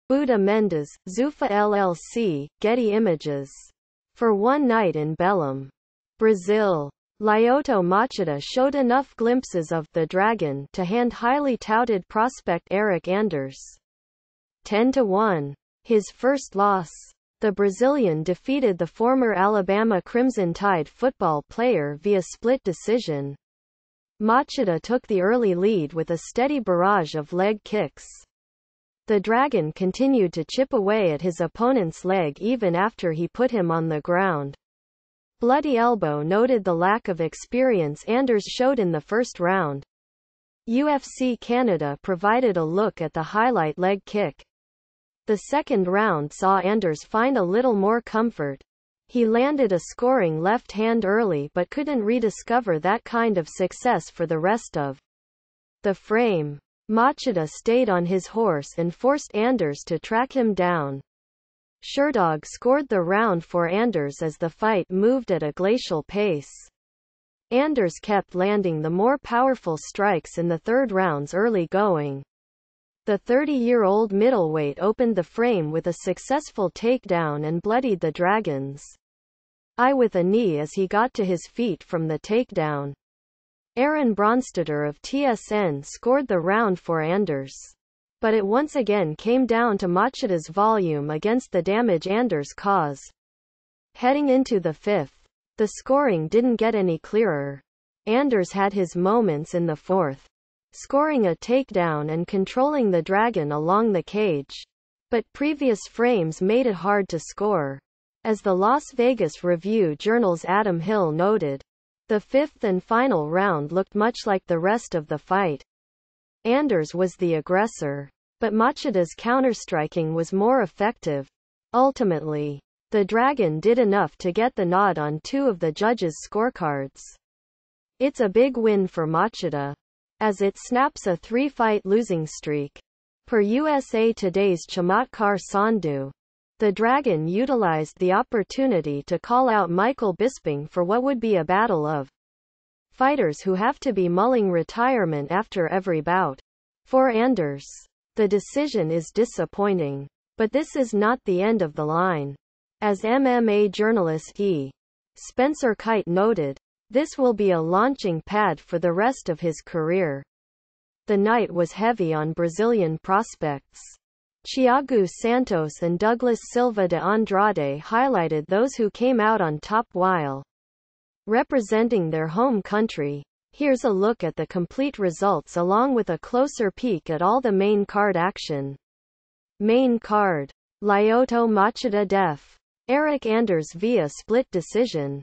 Buda Mendes, Zufa LLC, Getty Images. For One Night in Belém, Brazil. Lyoto Machida showed enough glimpses of the Dragon to hand highly touted prospect Eryk Anders 10-1. His first loss. The Brazilian defeated the former Alabama Crimson Tide football player via split decision. Machida took the early lead with a steady barrage of leg kicks. The Dragon continued to chip away at his opponent's leg even after he put him on the ground. Bloody Elbow noted the lack of experience Anders showed in the first round. UFC Canada provided a look at the highlight leg kick. The second round saw Anders find a little more comfort. He landed a scoring left hand early but couldn't rediscover that kind of success for the rest of the frame. Machida stayed on his horse and forced Anders to track him down. Sherdog scored the round for Anders as the fight moved at a glacial pace. Anders kept landing the more powerful strikes in the third round's early going. The 30-year-old middleweight opened the frame with a successful takedown and bloodied the Dragon's eye with a knee as he got to his feet from the takedown. Aaron Bronstetter of TSN scored the round for Anders. But it once again came down to Machida's volume against the damage Anders caused. Heading into the fifth, the scoring didn't get any clearer. Anders had his moments in the fourth, scoring a takedown and controlling the Dragon along the cage. But previous frames made it hard to score. As the Las Vegas Review-Journal's Adam Hill noted, the fifth and final round looked much like the rest of the fight. Anders was the aggressor, but Machida's counterstriking was more effective. Ultimately, the Dragon did enough to get the nod on two of the judges' scorecards. It's a big win for Machida, as it snaps a three-fight losing streak. Per USA Today's Chamatkar Sandhu, the Dragon utilized the opportunity to call out Michael Bisping for what would be a battle of fighters who have to be mulling retirement after every bout. For Anders, the decision is disappointing. But this is not the end of the line. As MMA journalist E. Spencer Kite noted, this will be a launching pad for the rest of his career. The night was heavy on Brazilian prospects. Thiago Santos and Douglas Silva de Andrade highlighted those who came out on top while representing their home country. Here's a look at the complete results along with a closer peek at all the main card action. Main card. Lyoto Machida def. Eryk Anders via split decision.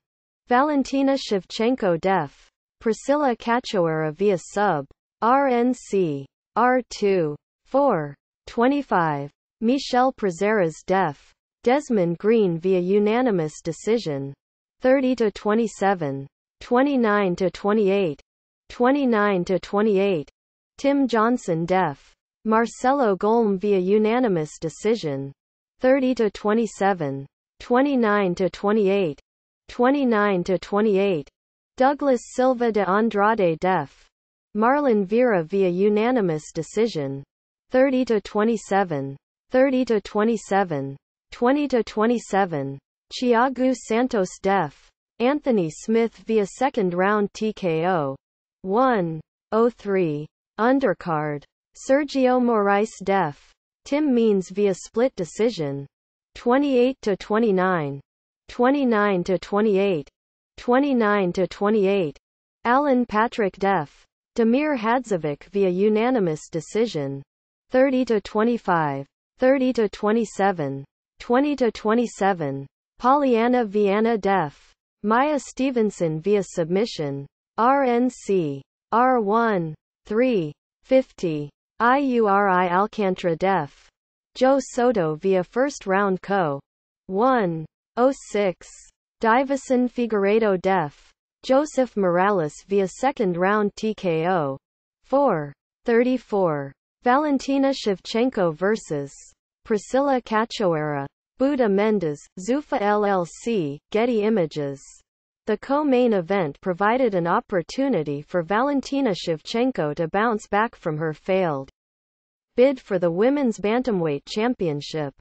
Valentina Shevchenko def. Priscilla Cachoeira via sub. RNC. R2. 4. 25. Michel Prazeres def. Desmond Green via unanimous decision. 30-27. 29-28. 29-28. Tim Johnson def. Marcelo Golm via unanimous decision. 30-27. 29-28. 29-28. Douglas Silva de Andrade def. Marlon Vera via unanimous decision. 30-27. 30-27. 20-27. Thiago Santos def. Anthony Smith via second round TKO. 1-03. Undercard. Sergio Moraes def. Tim Means via split decision. 28-29. 29-28. 29-28. Alan Patrick def. Damir Hadzovic via unanimous decision. 30-25. 30-27. 20-27. Pollyanna Viana def. Maya Stevenson via submission. RNC. R1. 3. 50. IURI Alcantara def. Joe Soto via first round co. 1. 06. Davison Figueiredo def. Joseph Morales via second round TKO. 4. 34. Valentina Shevchenko vs. Priscilla Cachoeira. Buda Mendes, Zufa LLC, Getty Images. The co-main event provided an opportunity for Valentina Shevchenko to bounce back from her failed bid for the Women's Bantamweight Championship,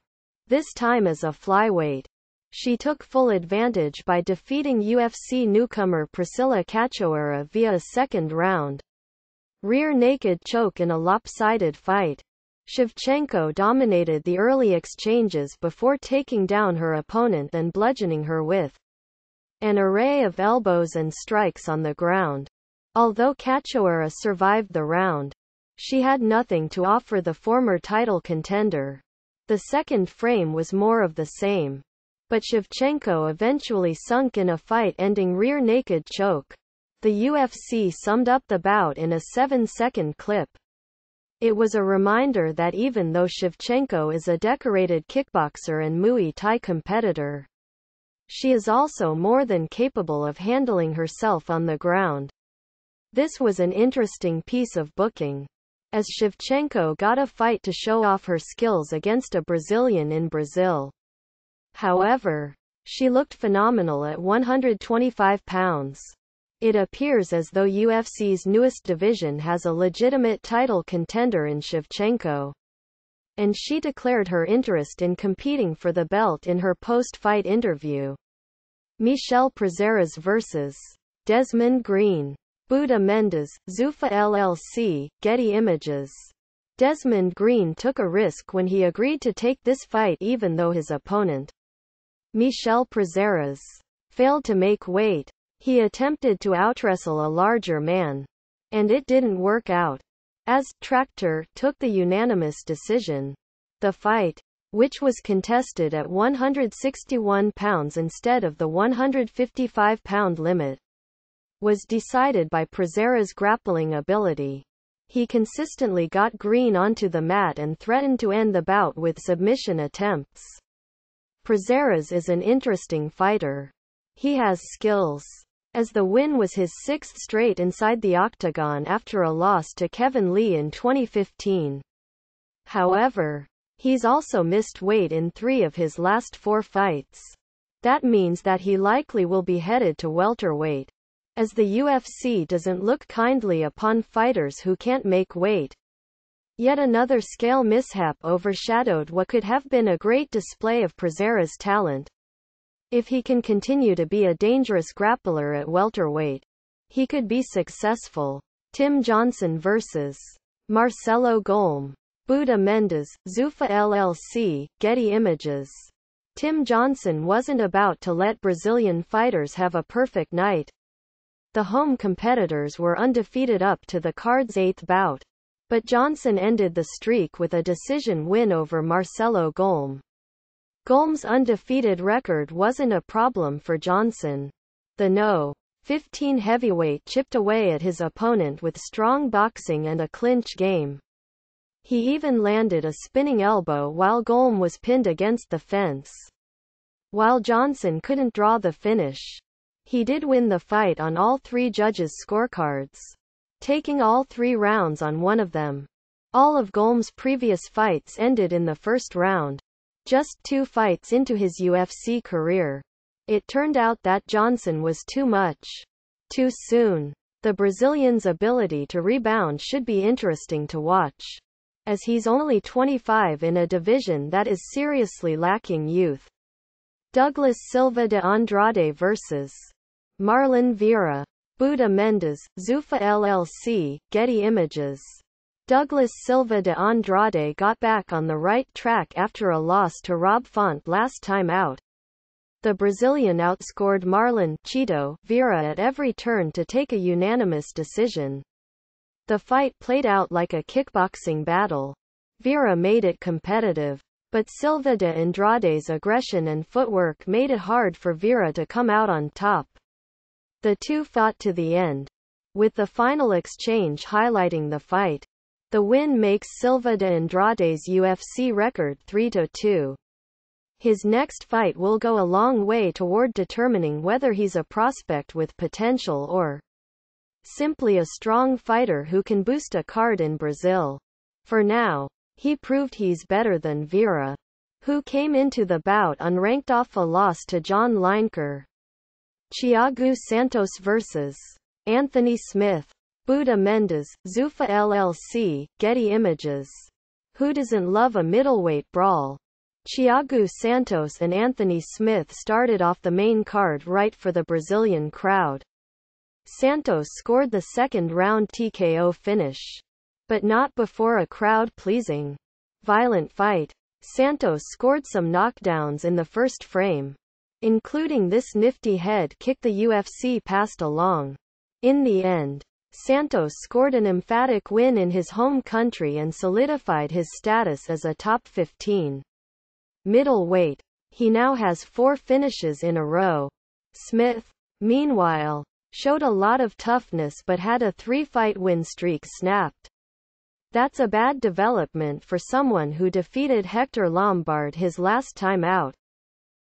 this time as a flyweight. She took full advantage by defeating UFC newcomer Priscilla Cachoeira via a second-round rear naked choke in a lopsided fight. Shevchenko dominated the early exchanges before taking down her opponent and bludgeoning her with an array of elbows and strikes on the ground. Although Cachoeira survived the round, she had nothing to offer the former title contender. The second frame was more of the same, but Shevchenko eventually sunk in a fight-ending rear naked choke. The UFC summed up the bout in a 7-second clip. It was a reminder that even though Shevchenko is a decorated kickboxer and Muay Thai competitor, she is also more than capable of handling herself on the ground. This was an interesting piece of booking, as Shevchenko got a fight to show off her skills against a Brazilian in Brazil. However, she looked phenomenal at 125 pounds. It appears as though UFC's newest division has a legitimate title contender in Shevchenko, and she declared her interest in competing for the belt in her post-fight interview. Michel Prazeres vs. Desmond Green. Buda Mendes, Zuffa LLC, Getty Images. Desmond Green took a risk when he agreed to take this fight even though his opponent, Michel Prazeres, failed to make weight. He attempted to outwrestle a larger man, and it didn't work out, as Tractor took the unanimous decision. The fight, which was contested at 161 pounds instead of the 155-pound limit, was decided by Prazeres' grappling ability. He consistently got Green onto the mat and threatened to end the bout with submission attempts. Prazeres is an interesting fighter. He has skills, as the win was his sixth straight inside the octagon after a loss to Kevin Lee in 2015. However, he's also missed weight in 3 of his last 4 fights. That means that he likely will be headed to welterweight, as the UFC doesn't look kindly upon fighters who can't make weight. Yet another scale mishap overshadowed what could have been a great display of Prazeres' talent. If he can continue to be a dangerous grappler at welterweight, he could be successful. Tim Johnson vs. Marcelo Golm. Buda Mendes, Zuffa LLC, Getty Images. Tim Johnson wasn't about to let Brazilian fighters have a perfect night. The home competitors were undefeated up to the card's 8th bout, but Johnson ended the streak with a decision win over Marcelo Golm. Golm's undefeated record wasn't a problem for Johnson. The No. 15 heavyweight chipped away at his opponent with strong boxing and a clinch game. He even landed a spinning elbow while Golm was pinned against the fence. While Johnson couldn't draw the finish, he did win the fight on all 3 judges' scorecards, taking all 3 rounds on one of them. All of Golm's previous fights ended in the first round. Just 2 fights into his UFC career, it turned out that Johnson was too much too soon. The Brazilian's ability to rebound should be interesting to watch, as he's only 25 in a division that is seriously lacking youth. Douglas Silva de Andrade vs. Marlon Vera. Buda Mendes, Zuffa LLC, Getty Images. Douglas Silva de Andrade got back on the right track after a loss to Rob Font last time out. The Brazilian outscored Marlon Cheeto Vera at every turn to take a unanimous decision. The fight played out like a kickboxing battle. Vera made it competitive, but Silva de Andrade's aggression and footwork made it hard for Vera to come out on top. The two fought to the end, with the final exchange highlighting the fight. The win makes Silva de Andrade's UFC record 3-2. His next fight will go a long way toward determining whether he's a prospect with potential or simply a strong fighter who can boost a card in Brazil. For now, he proved he's better than Vera, who came into the bout unranked off a loss to John Lineker. Thiago Santos vs. Anthony Smith. Buda Mendes, Zuffa LLC, Getty Images. Who doesn't love a middleweight brawl? Thiago Santos and Anthony Smith started off the main card right for the Brazilian crowd. Santos scored the second-round TKO finish, but not before a crowd-pleasing, violent fight. Santos scored some knockdowns in the first frame, including this nifty head kick the UFC passed along. In the end, Santos scored an emphatic win in his home country and solidified his status as a top 15 middleweight. He now has 4 finishes in a row. Smith, meanwhile, showed a lot of toughness but had a 3-fight win streak snapped. That's a bad development for someone who defeated Hector Lombard his last time out.